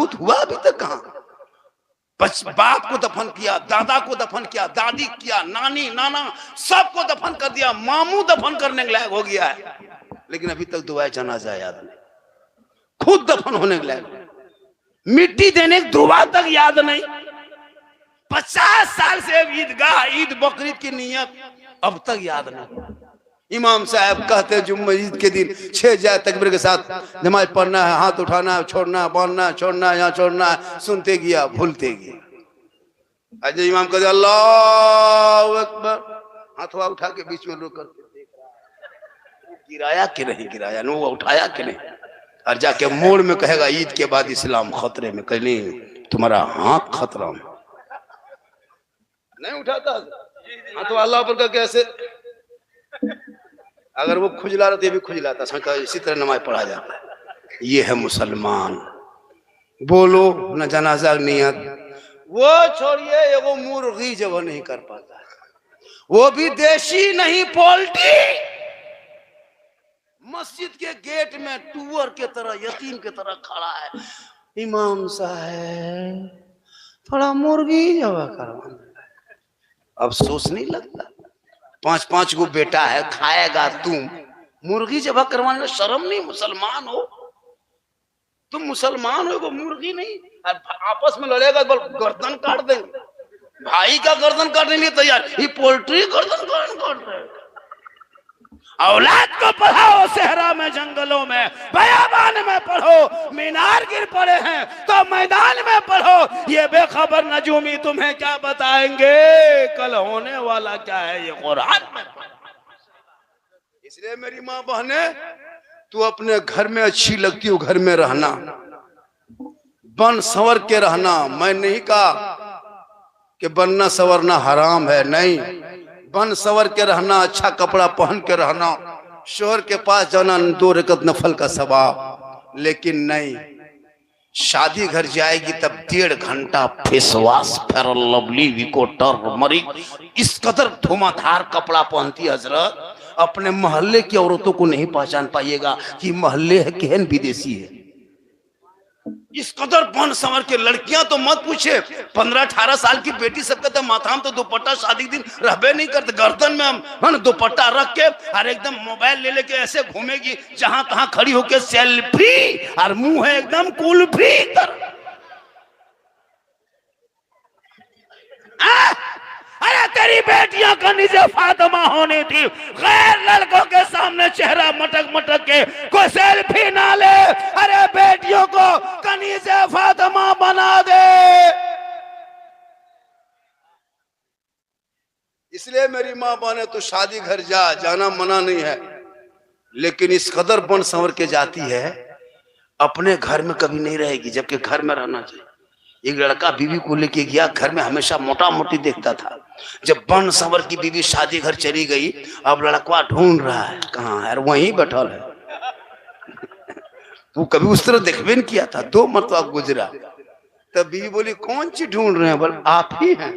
भूत हुआ अभी तक कहाँ? बाप को दफन किया, दादा को दफन किया, दादी किया, नानी नाना सबको दफन कर दिया, मामू दफन करने के लायक हो गया है, लेकिन अभी तक दुआ जनाजा याद नहीं, खुद दफन होने के लायक, मिट्टी देने की दुआ तक याद नहीं। 50 साल से ईदगाह ईद बकरीद की नियत अब तक याद नहीं। इमाम साहब कहते जुम्मे ईद के दिन 6 जाए तकबीर के साथ नमाज पढ़ना है, हाथ उठाना, छोड़ना, बांधना, छोड़ना, यहाँ छोड़ना, सुनते गया, भूलते गया। आज इमाम कहते अल्लाह अकबर, हाथवा उठा के बीच में रोक कर देख रहा है गिराया कि नहीं गिराया, नो उठाया कि नहीं, और जाके मोड़ में कहेगा ईद के बाद इस्लाम खतरे में, कहीं नहीं तुम्हारा हाथ खतरा में। नहीं उठाता हाथवा अल्लाह पर का कैसे, अगर वो खुजला रहा तो ये भी खुजलाता, समझता इसी तरह नमाज पढ़ा जाता है। ये है मुसलमान। बोलो न जनाजा नियत, वो छोड़िए, वो मुर्गी जब नहीं कर पाता, वो भी देशी नहीं पोल्ट्री, मस्जिद के गेट में टूअर के तरह यतीम के तरह खड़ा है। इमाम साहब थोड़ा मुर्गी जब करवाना, अफसोस नहीं लगता? 5-5 गो बेटा है, खाएगा तुम, मुर्गी जब करवाने में शर्म नहीं? मुसलमान हो तुम, मुसलमान हो, वो मुर्गी नहीं। आपस में लड़ेगा तो गर्दन काट देंगे, भाई का गर्दन काटने के लिए तैयार, ये पोल्ट्री गर्दन काट रहे। औलाद को पढ़ाओ सहरा में, जंगलों में, बयाबान में पढ़ो, मीनार गिर पड़े हैं तो मैदान में पढ़ो। ये बेखबर नजूमी तुम्हें क्या बताएंगे कल होने वाला क्या है, ये कुरान में। इसलिए मेरी माँ बहने, तू अपने घर में अच्छी लगती हो, घर में रहना, बन संवर के रहना। मैं नहीं कहा कि बनना संवरना हराम है, नहीं, बन सवर के रहना, अच्छा कपड़ा पहन के रहना, शोहर के पास जाना, 2 रकत नफल का सवाब, लेकिन नहीं, शादी घर जाएगी तब 1.5 घंटा फेस वॉश, फेयर लवली, विकोटर, मरी, इस कदर धुआंधार कपड़ा पहनती हजरत, अपने मोहल्ले की औरतों को नहीं पहचान पाइएगा कि मोहल्ले है केहन विदेशी है। इस कदर बन संवर के लड़कियां तो मत पूछे, 15-18 साल की बेटी सबका तो माथा में तो दुपट्टा शादी दिन रहबे नहीं करते, गर्दन में हम दुपट्टा रख के और एकदम मोबाइल ले लेके ऐसे घूमेगी, जहां तहां खड़ी होके सेल्फी, और मुंह है एकदम कुल्फी। अरे तेरी बेटियां कनीज़े फातिमा होनी थी, गैर लड़कों के सामने चेहरा मटक मटक के कोई सेल्फी ना ले। अरे बेटियों को कनीज़े फातिमा बना दे। इसलिए मेरी माँ बहने, तो शादी घर जाना मना नहीं है, लेकिन इस कदर बन संवर के जाती है, अपने घर में कभी नहीं रहेगी, जबकि घर में रहना चाहिए। एक लड़का बीवी को लेके गया, घर में हमेशा मोटा मोटी देखता था, जब बन संवर की बीवी शादी घर चली गई, अब लड़का ढूंढ रहा है कहाँ है, वहीं बैठल है। तू कभी उस तरह देखबे नहीं किया था, 2 मरतबा गुजरा, तब बीवी बोली कौन चीज ढूंढ रहे हैं? बोल आप ही हैं।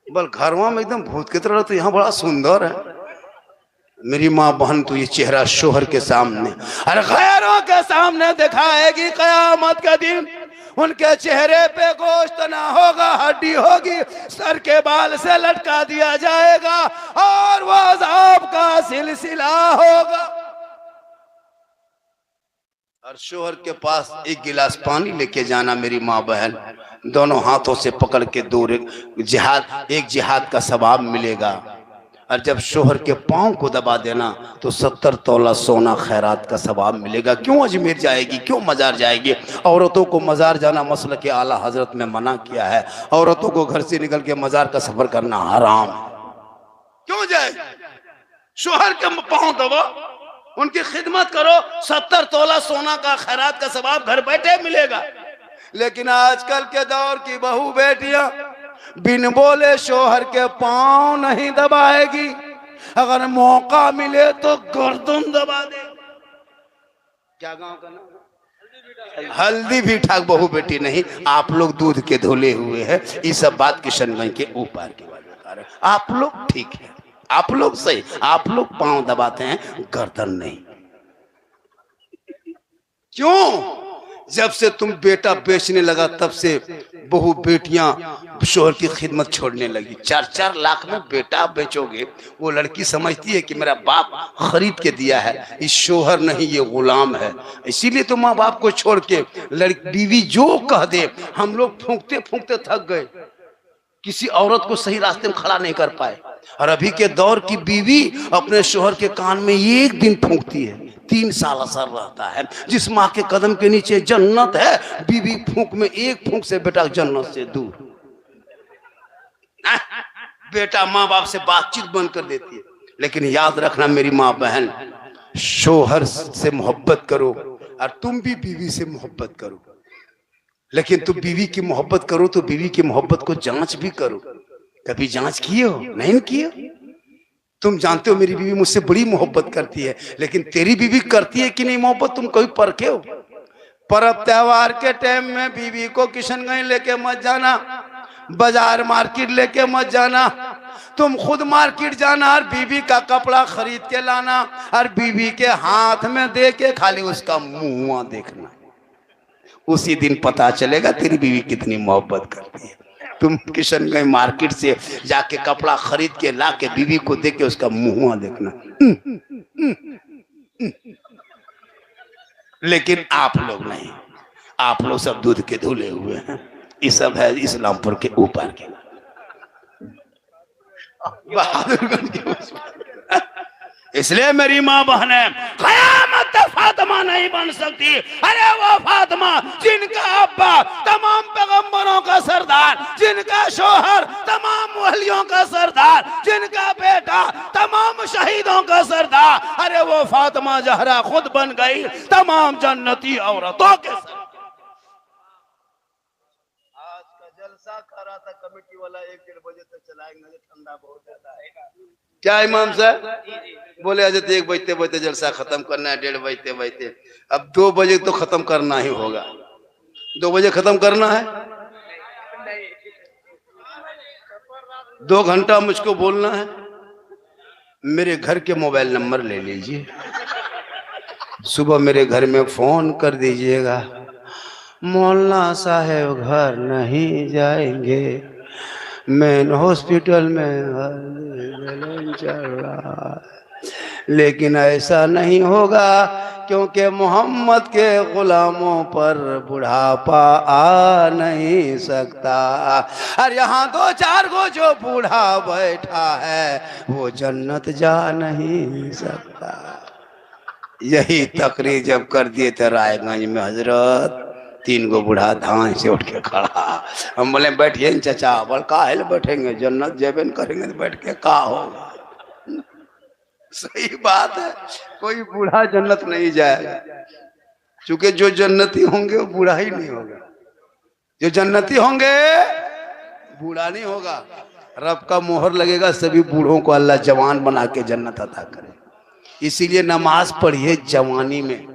बोल घरवा में एकदम भूत की तरह, तो यहाँ बड़ा सुंदर है। मेरी माँ बहन, तो ये चेहरा शोहर के सामने और गैरों के सामने दिखाएगी कयामत के दिन। उनके चेहरे पे गोश्त ना होगा, हड्डी होगी, सर के बाल से लटका दिया जाएगा और वो अज़ाब का सिलसिला होगा। और शोहर के पास 1 गिलास पानी लेके जाना, मेरी माँ बहन, दोनों हाथों से पकड़ के दूर, एक जिहाद का सवाब मिलेगा। और जब शोहर के पांव को दबा देना तो 70 तोला सोना खैरात का सवाब मिलेगा। क्यों अजमेर जाएगी, क्यों मजार जाएगी? औरतों को मजार जाना मसलक के आला हजरत में मना किया है। औरतों को घर से निकल के मजार का सफर करना हराम। क्यों जाए? शोहर के पांव दबा, उनकी खिदमत करो, 70 तोला सोना का खैरात का सवाब घर बैठे मिलेगा। लेकिन आजकल के दौर की बहू बेटियां बिन बोले शोहर के पांव नहीं दबाएगी, अगर मौका मिले तो गर्दन दबा दे। क्या गांव का नाम? हल्दी भी ठाक बहू बेटी नहीं, आप लोग दूध के धुले हुए हैं। इस सब बात किशनगंज के ऊपर की बात बता रहे, आप लोग ठीक है, आप लोग सही, आप लोग पांव दबाते हैं, गर्दन नहीं। क्यों? जब से तुम बेटा बेचने लगा तब से बहु बेटियां शोहर की खिदमत छोड़ने लगी। 4-4 लाख में बेटा बेचोगे? वो लड़की समझती है कि मेरा बाप खरीद के दिया है, इस शोहर नहीं ये गुलाम है। इसीलिए तो माँ बाप को छोड़ के लड़की बीवी जो कह दे, हम लोग फूंकते फूंकते थक गए, किसी औरत को सही रास्ते में खड़ा नहीं कर पाए। और अभी के दौर की बीवी अपने शोहर के कान में एक दिन फूंकती है, 3 साल असर रहता है। जिस माँ के कदम के नीचे जन्नत है, बीवी फूंक में एक फूंक से बेटा जन्नत से दूर। बेटा माँ बाप से बातचीत बंद कर देती है। लेकिन याद रखना मेरी माँ बहन, शोहर से मोहब्बत करो और तुम भी बीवी से मोहब्बत करो। लेकिन तुम बीवी की मोहब्बत करो तो बीवी की मोहब्बत को जांच भी करो। कभी जांच किए हो? नहीं किए? तुम जानते हो मेरी बीवी मुझसे बड़ी मोहब्बत करती है, लेकिन तेरी बीवी करती है कि नहीं मोहब्बत तुम कभी परखे हो? पर्व त्योहार के टाइम में बीवी को किशनगंज लेके मत जाना, बाजार मार्केट लेके मत जाना, तुम खुद मार्केट जाना और बीवी का कपड़ा खरीद के लाना और बीवी के हाथ में दे के खाली उसका मुंह देखना। उसी दिन पता चलेगा तेरी बीवी कितनी मोहब्बत करती है। तुम किशनगंज मार्केट से जाके कपड़ा खरीद के ला के बीवी को देख के उसका मुंह देखना। लेकिन आप लोग नहीं, आप लोग सब दूध के धुले हुए हैं। ये सब है इस्लामपुर के ऊपर के बहादुरगंज के। इसलिए मेरी माँ बहने, क़यामत तक फातिमा नहीं बन सकती। अरे वो फातिमा जिनका अब्बा तमाम पैगंबरों का सरदार, जिनका शोहर तमाम वलियों का सरदार, जिनका बेटा तमाम शहीदों का सरदार, अरे वो फातिमा जहरा खुद बन गई तमाम जन्नती औरतों के सरदार। आज का जलसा कर रहा था कमेटी वाला, 1-1.5 बजे तक चलाएंगे, ठंडा बहुत ज्यादा है। क्या इमाम साहब बोले अजय 1 बजते बजते जलसा खत्म करना है, 1:30 बजते बजते। अब 2 बजे तो खत्म करना ही होगा। 2 बजे खत्म करना है, 2 घंटा मुझको बोलना है। मेरे घर के मोबाइल नंबर ले लीजिए, सुबह मेरे घर में फोन कर दीजिएगा। मौलाना साहब घर नहीं जाएंगे, मेन हॉस्पिटल में चल रहा है। लेकिन ऐसा नहीं होगा क्योंकि मोहम्मद के गुलामों पर बुढ़ापा आ नहीं सकता। और यहाँ 2-4 गो जो बूढ़ा बैठा है वो जन्नत जा नहीं सकता। यही तकरीर जब कर दिए थे रायगंज में हजरत, 3 गो बूढ़ा धान से उठ के खड़ा। हम बोले बैठिए न चाचा। बोल काहे बैठेंगे, जन्नत जेबन करेंगे तो बैठ के का होगा। सही बात है, कोई बूढ़ा जन्नत नहीं जाएगा, क्योंकि जो जन्नती होंगे वो बूढ़ा ही नहीं होगा। जो जन्नती होंगे बूढ़ा नहीं होगा। रब का मोहर लगेगा, सभी बूढ़ों को अल्लाह जवान बना के जन्नत अता करे। इसीलिए नमाज पढ़िए जवानी में।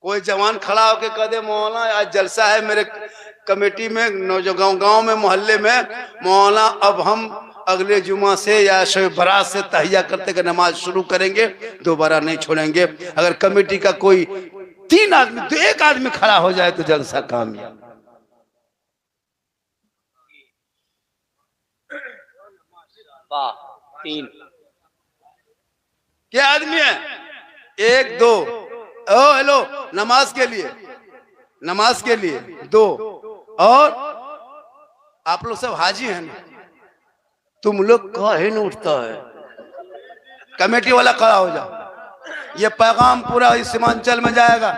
कोई जवान खड़ा होके कह दे मौलाना आज जलसा है मेरे कमेटी में, नौजवान गांव में, मोहल्ले में, मौलाना अब हम अगले जुमा से या शब बरात से तहिया करते के नमाज शुरू करेंगे, दोबारा नहीं छोड़ेंगे। अगर कमेटी का कोई 3 आदमी तो 1 आदमी खड़ा हो जाए तो जलसा कामयाब। वाह 3 क्या आदमी है? 1 2 ओ हेलो नमाज के लिए, नमाज के लिए 2। और आप लोग सब हाजी हैं ना, तुम लोग काहे न उठता है? कमेटी वाला खड़ा हो जाओ। ये पैगाम पूरा इस सीमांचल में जाएगा,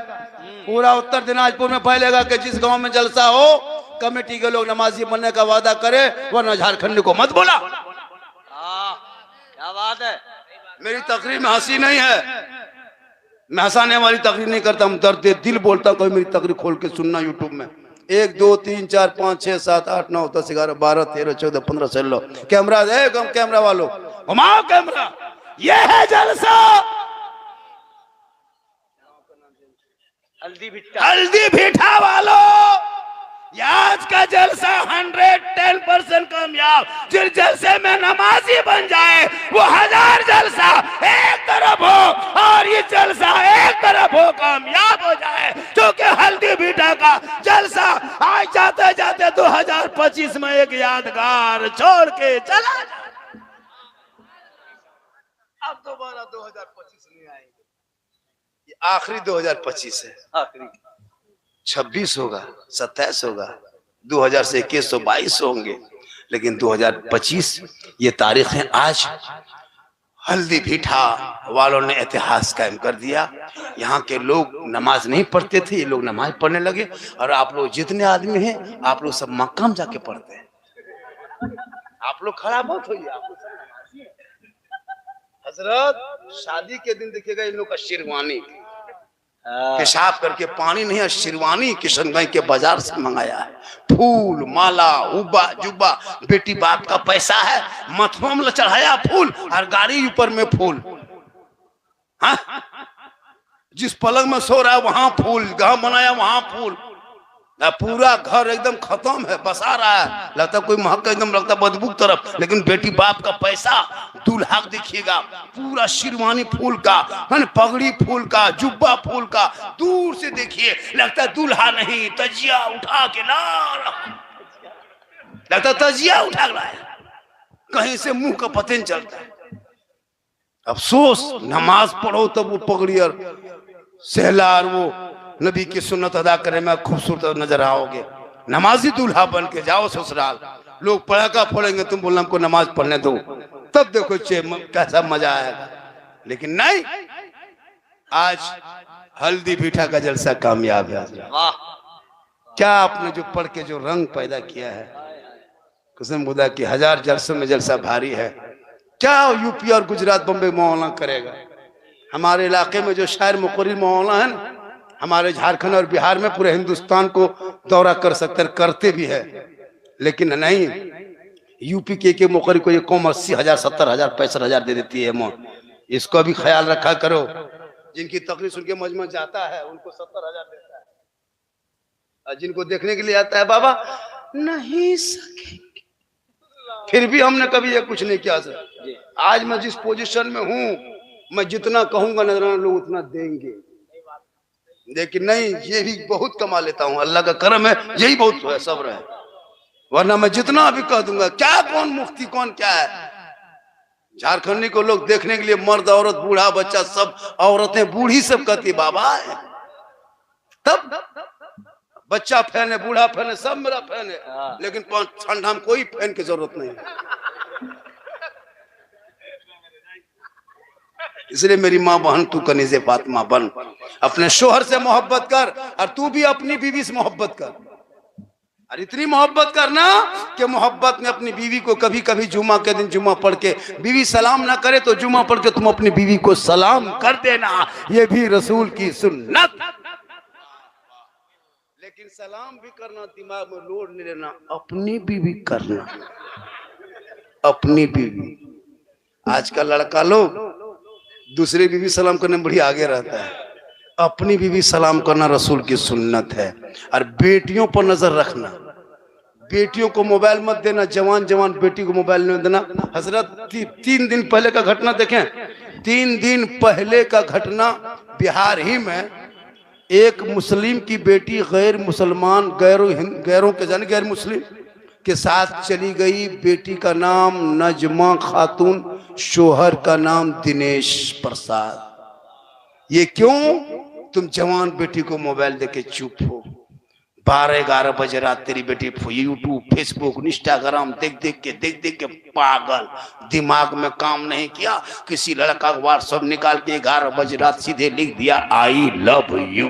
पूरा उत्तर दिनाजपुर में फैलेगा कि जिस गांव में जलसा हो कमेटी के लोग नमाजी बनने का वादा करे, वरना झारखंड को मत बोला। क्या बात है। मेरी तकरीर में हंसी नहीं है, मैं हंसाने वाली तकरीर नहीं करता, हम दर्द दिल बोलता हूँ। कोई मेरी तकरीर खोल के सुनना यूट्यूब में। 1 2 3 4 5 6 7 8 9 10 11 12 13 14 15 16 कैमरा है। कैमरा वालों घुमाओ कैमरा। ये है जलसा हल्दी भीठा वालों। आज का जलसा 110% कामयाब। जिस जलसे में नमाजी बन जाए वो 1000 जलसा, 1 तरफ हो और ये जलसा एक तरफ हो, कामयाब हो जाए। क्योंकि हल्दी बीटा का जलसा आज जाते जाते 2025 में एक यादगार छोड़ के चला जाए। अब दोबारा 2025 नहीं आएंगे, ये आखिरी 2025 है, आखिरी 26 होगा, 27 होगा, 2000 से 21 तो 22 होंगे, लेकिन 2025 ये तारीख है। आज हल्दी भीठा वालों ने इतिहास कायम कर दिया। यहाँ के लोग नमाज नहीं पढ़ते थे, ये लोग नमाज पढ़ने लगे। और आप लोग जितने आदमी हैं, आप लोग सब मक्का में जाके पढ़ते हैं। आप लोग खड़ा मत होइए। हजरत शादी के दिन देखिएगा इन लोग का शेरवानी पेशाब करके पानी नहीं है, शेरवानी किशनगंज के बाजार से मंगाया है। फूल माला उबा जुबा, बेटी बाप का पैसा है, मथुआ में चढ़ाया फूल और गाड़ी ऊपर में फूल। हाँ? जिस पलंग में सो रहा है वहां फूल, गांव बनाया वहां फूल, पूरा घर एकदम खत्म है, बसा रहा है, लगता कोई महक एकदम लगता बदबू तरफ। लेकिन बेटी बाप का पैसा, दूल्हा देखिएगा पूरा शेरवानी फूल का, पगड़ी फूल का, जुब्बा फूल का, दूर से देखिए लगता दूल्हा नहीं, तजिया उठा के ला रहा, लगता तजिया उठा रहा है, कहीं से मुंह का पता नहीं चलता है। अफसोस नमाज पढ़ो तब वो पगड़ी और सहलार वो नबी की सुन्नत अदा करने में खूबसूरत नजर आओगे। नमाजी दूल्हा बन के जाओ ससुराल, लोग पड़ाका फोड़ेंगे, तुम बोलना हमको नमाज पढ़ने दो, तब देखो कैसा मजा आएगा। लेकिन नहीं, आज हल्दी पीठा का जलसा कामयाब है। क्या आपने जो पढ़ के जो रंग पैदा किया है, कसम खुदा की 1000 जलसों में जलसा भारी है। क्या यूपी और गुजरात बम्बे मौलाना करेगा? हमारे इलाके में जो शायर मुकर्रिर मौलाना है ना, हमारे झारखंड और बिहार में पूरे हिंदुस्तान को दौरा कर सकते, करते भी है। लेकिन नहीं, यूपी के मुकर्रिर को ये कौम 80,000 70,000 65,000 दे देती है। इसको भी ख्याल रखा करो। जिनकी तकरीर सुन के मजमा जाता है उनको 70,000 देता है, और जिनको देखने के लिए आता है बाबा नहीं सकेंगे। फिर भी हमने कभी ये कुछ नहीं किया सर। आज मैं जिस पोजीशन में हूँ, मैं जितना कहूंगा नजराना लोग उतना देंगे। लेकिन नहीं, ये भी बहुत कमा लेता हूँ, अल्लाह का करम है, यही बहुत है, सब्र है। वरना मैं जितना भी कह दूंगा, क्या कौन मुफ्ती कौन क्या है। झारखंडी को लोग देखने के लिए मर्द औरत बूढ़ा बच्चा सब, औरतें बूढ़ी सब कहती बाबा है, तब बच्चा फैन है, बूढ़ा फैन है, सब मेरा फैन है। लेकिन ठंडा में कोई फैन की जरूरत नहीं। इसलिए मेरी माँ बहन, तू कनीज़े फातिमा बन, अपने शोहर से मोहब्बत कर, और तू भी अपनी बीवी से मोहब्बत कर। और इतनी मोहब्बत करना कि मोहब्बत में अपनी बीवी को कभी कभी जुमा के दिन जुमा पढ़ के, बीवी सलाम ना करे तो जुमा पढ़ के तुम अपनी बीवी को सलाम कर देना, ये भी रसूल की सुन्नत। लेकिन सलाम भी करना, दिमाग में लोड नहीं लेना, अपनी बीवी करना, अपनी बीवी। आज का लड़का लोग दूसरे बीवी सलाम करने में बड़ी आगे रहता है, अपनी बीवी सलाम करना रसूल की सुन्नत है। और बेटियों पर नजर रखना, बेटियों को मोबाइल मत देना, जवान जवान बेटी को मोबाइल नहीं देना। हजरत 3 दिन पहले का घटना देखें, 3 दिन पहले का घटना, बिहार ही में एक मुस्लिम की बेटी गैर मुसलमान गैरों के जाने गैर मुस्लिम के साथ चली गई। बेटी का नाम नजमा खातून, शोहर का नाम दिनेश प्रसाद। ये क्यों? तुम जवान बेटी को मोबाइल देके चुप हो। 12-11 बजे रात तेरी बेटी यूट्यूब फेसबुक इंस्टाग्राम देख देख के पागल, दिमाग में काम नहीं किया। किसी लड़का का व्हाट्सएप निकाल के 11 बजे रात सीधे लिख दिया आई लव यू।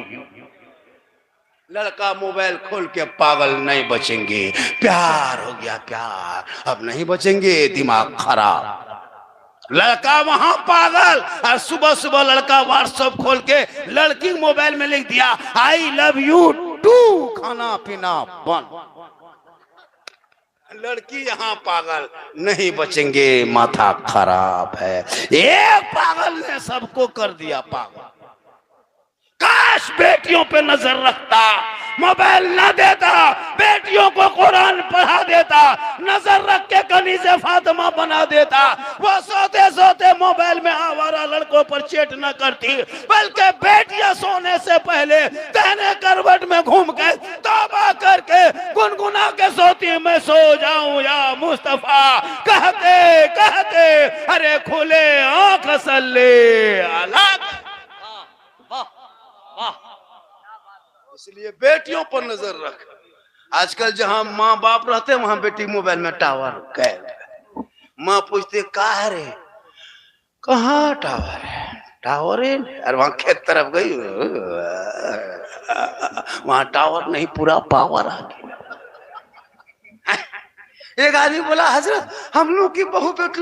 लड़का मोबाइल खोल के पागल, नहीं बचेंगे, प्यार हो गया प्यार, अब नहीं बचेंगे, दिमाग खराब। लड़का वहां पागल, और सुबह सुबह लड़का व्हाट्सएप खोल के लड़की मोबाइल में लिख दिया आई लव यू टू, खाना पीना बंद। लड़की यहाँ पागल, नहीं बचेंगे, माथा खराब है। एक पागल ने सबको कर दिया पागल। काश बेटियों पे नजर रखता, मोबाइल ना देता, बेटियों को कुरान पढ़ा देता, नजर रख के कनीज़े फातिमा बना देता, वो सोते सोते मोबाइल में आवारा लड़कों पर चेट न करती, बल्कि बेटियां सोने से पहले तहने करवट में घूम के तौबा करके गुनगुना के सोती, मैं सो जाऊं या मुस्तफा, कहते कहते अरे खुले आंख सल्ले अला। इसलिए बेटियों पर नजर रख। आजकल जहां माँ बाप रहते वहां बेटी मोबाइल में टावर कैद। माँ पूछते कहाँ रे, कहाँ टावर है, टावर है, और वहां खेत तरफ गई, वहां टावर नहीं पूरा पावर आ गया। एक आदमी बोला हजरत हम लोग की बहू बेटी